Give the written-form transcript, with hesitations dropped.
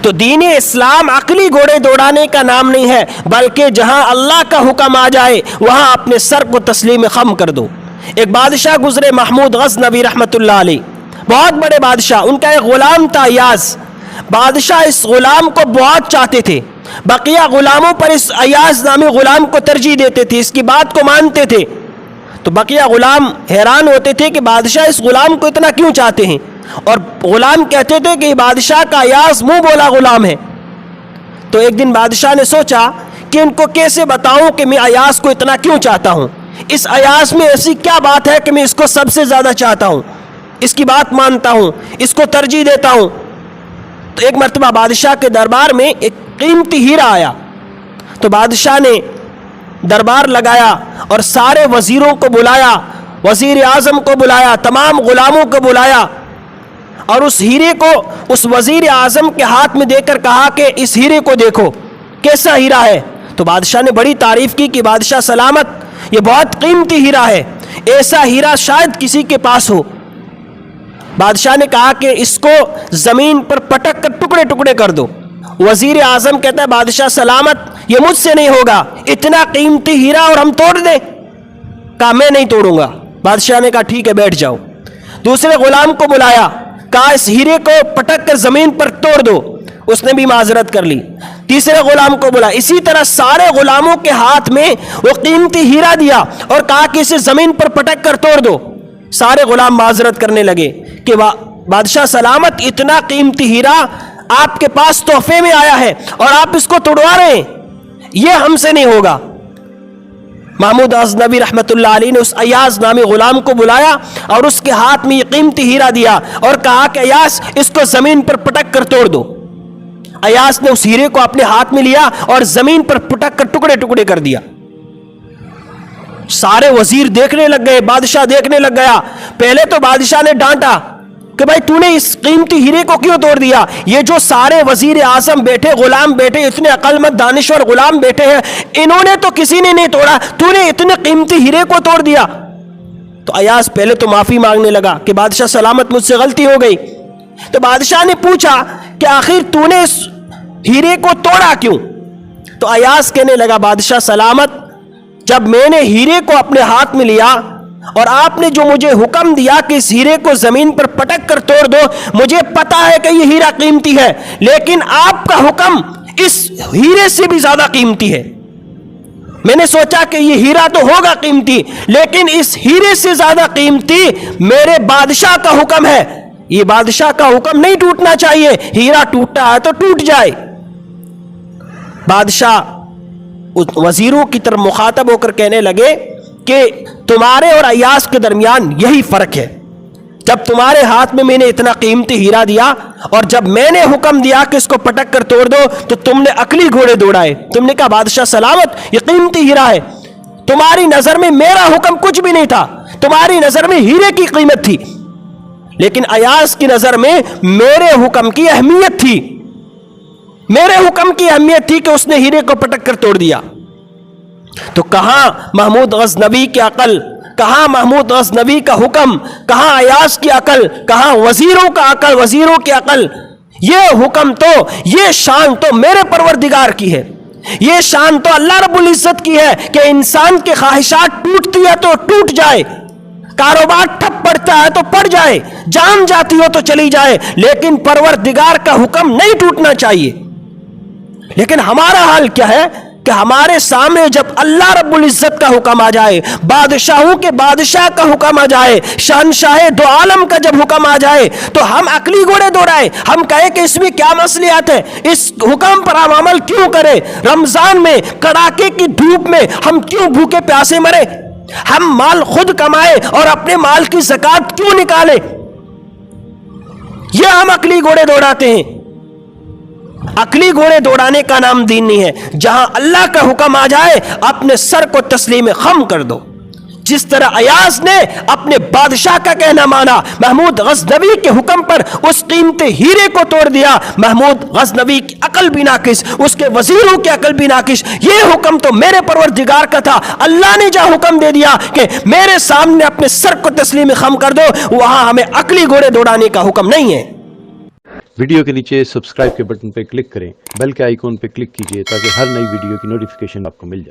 تو دین اسلام عقلی گھوڑے دوڑانے کا نام نہیں ہے، بلکہ جہاں اللہ کا حکم آ جائے وہاں اپنے سر کو تسلیم خم کر دو۔ ایک بادشاہ گزرے محمود غزنوی رحمۃ اللہ علیہ، بہت بڑے بادشاہ، ان کا ایک غلام تھا ایاز۔ بادشاہ اس غلام کو بہت چاہتے تھے، بقیہ غلاموں پر اس ایاز نامی غلام کو ترجیح دیتے تھے، اس کی بات کو مانتے تھے۔ تو بقیہ غلام حیران ہوتے تھے کہ بادشاہ اس غلام کو اتنا کیوں چاہتے ہیں، اور غلام کہتے تھے کہ یہ بادشاہ کا ایاز منہ بولا غلام ہے۔ تو ایک دن بادشاہ نے سوچا کہ ان کو کیسے بتاؤں کہ میں ایاز کو اتنا کیوں چاہتا ہوں، اس ایاز میں ایسی کیا بات ہے کہ میں اس کو سب سے زیادہ چاہتا ہوں، اس کی بات مانتا ہوں، اس کو ترجیح دیتا ہوں۔ تو ایک مرتبہ بادشاہ کے دربار میں ایک قیمتی ہیرا آیا، تو بادشاہ نے دربار لگایا اور سارے وزیروں کو بلایا، وزیر اعظم کو بلایا، تمام غلاموں کو بلایا، اور اس ہیرے کو اس وزیر اعظم کے ہاتھ میں دے کر کہا کہ اس ہیرے کو دیکھو کیسا ہیرا ہے۔ تو بادشاہ نے بڑی تعریف کی کہ بادشاہ سلامت، یہ بہت قیمتی ہیرا ہے، ایسا ہیرا شاید کسی کے پاس ہو۔ بادشاہ نے کہا کہ اس کو زمین پر پٹک کر ٹکڑے ٹکڑے کر دو۔ وزیر اعظم کہتا ہے بادشاہ سلامت، یہ مجھ سے نہیں ہوگا، اتنا قیمتی ہیرا اور ہم توڑ دیں؟ کہا میں نہیں توڑوں گا۔ بادشاہ نے کہا ٹھیک ہے بیٹھ جاؤ۔ دوسرے غلام کو بلایا، کہا اس ہیرے کو پٹک کر زمین پر توڑ دو، اس نے بھی معذرت کر لی۔ تیسرے غلام کو بلایا، اسی طرح سارے غلاموں کے ہاتھ میں وہ قیمتی ہیرا دیا اور کہا کہ اسے زمین پر پٹک کر توڑ دو۔ سارے غلام معذرت کرنے لگے کہ بادشاہ سلامت، اتنا قیمتی ہیرا آپ کے پاس تحفے میں آیا ہے اور آپ اس کو توڑوا رہے ہیں، یہ ہم سے نہیں ہوگا۔ محمود غزنوی رحمۃ اللہ علیہ نے اس ایاز نامی غلام کو بلایا اور اس کے ہاتھ میں یہ قیمتی ہیرا دیا اور کہا کہ ایاز اس کو زمین پر پٹک کر توڑ دو۔ ایاز نے اس ہیرے کو اپنے ہاتھ میں لیا اور زمین پر پٹک کر ٹکڑے ٹکڑے کر دیا۔ سارے وزیر دیکھنے لگ گئے، بادشاہ دیکھنے لگ گیا۔ پہلے تو بادشاہ نے ڈانٹا کہ بھائی تو نے اس قیمتی ہیرے کو کیوں توڑ دیا؟ یہ جو سارے وزیر اعظم بیٹھے، غلام بیٹھے، اتنے عقل مند دانشور غلام بیٹھے ہیں، انہوں نے تو کسی نے نہیں توڑا، تو نے اتنے قیمتی ہیرے کو توڑ دیا۔ تو ایاز پہلے تو معافی مانگنے لگا کہ بادشاہ سلامت مجھ سے غلطی ہو گئی۔ تو بادشاہ نے پوچھا کہ آخر تو نے اس ہیرے کو توڑا کیوں؟ تو ایاز کہنے لگا بادشاہ سلامت، جب میں نے ہیرے کو اپنے ہاتھ میں لیا اور آپ نے جو مجھے حکم دیا کہ اس ہیرے کو زمین پر پٹک کر توڑ دو، مجھے پتا ہے کہ یہ ہیرا قیمتی ہے، لیکن آپ کا حکم اس ہیرے سے بھی زیادہ قیمتی ہے۔ میں نے سوچا کہ یہ ہیرا تو ہوگا قیمتی، لیکن اس ہیرے سے زیادہ قیمتی میرے بادشاہ کا حکم ہے۔ یہ بادشاہ کا حکم نہیں ٹوٹنا چاہیے، ہیرا ٹوٹتا ہے تو ٹوٹ جائے۔ بادشاہ وزیروں کی طرف مخاطب ہو کر کہنے لگے کہ تمہارے اور ایاز کے درمیان یہی فرق ہے، جب تمہارے ہاتھ میں نے اتنا قیمتی ہیرا دیا اور جب میں نے حکم دیا کہ اس کو پٹک کر توڑ دو تو تم نے عقلی گھوڑے دوڑائے۔ تم نے کہا بادشاہ سلامت، یہ قیمتی ہیرا ہے، تمہاری نظر میں میرا حکم کچھ بھی نہیں تھا، تمہاری نظر میں ہیرے کی قیمت تھی، لیکن ایاز کی نظر میں میرے حکم کی اہمیت تھی، میرے حکم کی اہمیت تھی کہ اس نے ہیرے کو پٹک کر توڑ دیا۔ تو کہاں محمود غزنوی کی عقل، کہاں محمود غزنوی کا حکم، کہاں ایاز کی عقل، کہاں وزیروں کا عقل، وزیروں کی عقل؟ یہ حکم تو، یہ شان تو میرے پروردگار کی ہے، یہ شان تو اللہ رب العزت کی ہے کہ انسان کی خواہشات ٹوٹتی ہے تو ٹوٹ جائے، کاروبار ٹھپ پڑتا ہے تو پڑ جائے، جان جاتی ہو تو چلی جائے، لیکن پروردگار کا حکم نہیں ٹوٹنا چاہیے۔ لیکن ہمارا حال کیا ہے کہ ہمارے سامنے جب اللہ رب العزت کا حکم آ جائے، بادشاہوں کے بادشاہ کا حکم آ جائے، شہنشاہ دو عالم کا جب حکم آ جائے تو ہم عقلی گھوڑے دوڑائیں، ہم کہیں کہ اس میں کیا مصلحت ہے، اس حکم پر ہم عمل کیوں کریں، رمضان میں کڑاکے کی دھوپ میں ہم کیوں بھوکے پیاسے مرے، ہم مال خود کمائے اور اپنے مال کی زکات کیوں نکالے؟ یہ ہم عقلی گھوڑے دوڑاتے ہیں۔ عقلی گھوڑے دوڑانے کا نام دین نہیں ہے۔ جہاں اللہ کا حکم آ جائے اپنے سر کو تسلیم خم کر دو۔ جس طرح ایاز نے اپنے بادشاہ کا کہنا مانا، محمود غزنوی کے حکم پر اس قیمتی ہیرے کو توڑ دیا، محمود غزنوی کی عقل بھی ناقص، اس کے وزیروں کی عقل بھی ناقص۔ یہ حکم تو میرے پروردگار کا تھا، اللہ نے جہاں حکم دے دیا کہ میرے سامنے اپنے سر کو تسلیم خم کر دو، وہاں ہمیں عقلی گھوڑے دوڑانے کا حکم نہیں ہے۔ ویڈیو کے نیچے سبسکرائب کے بٹن پہ کلک کریں، بیل کے آئیکن پہ کلک کیجئے تاکہ ہر نئی ویڈیو کی نوٹیفیکیشن آپ کو مل جائے۔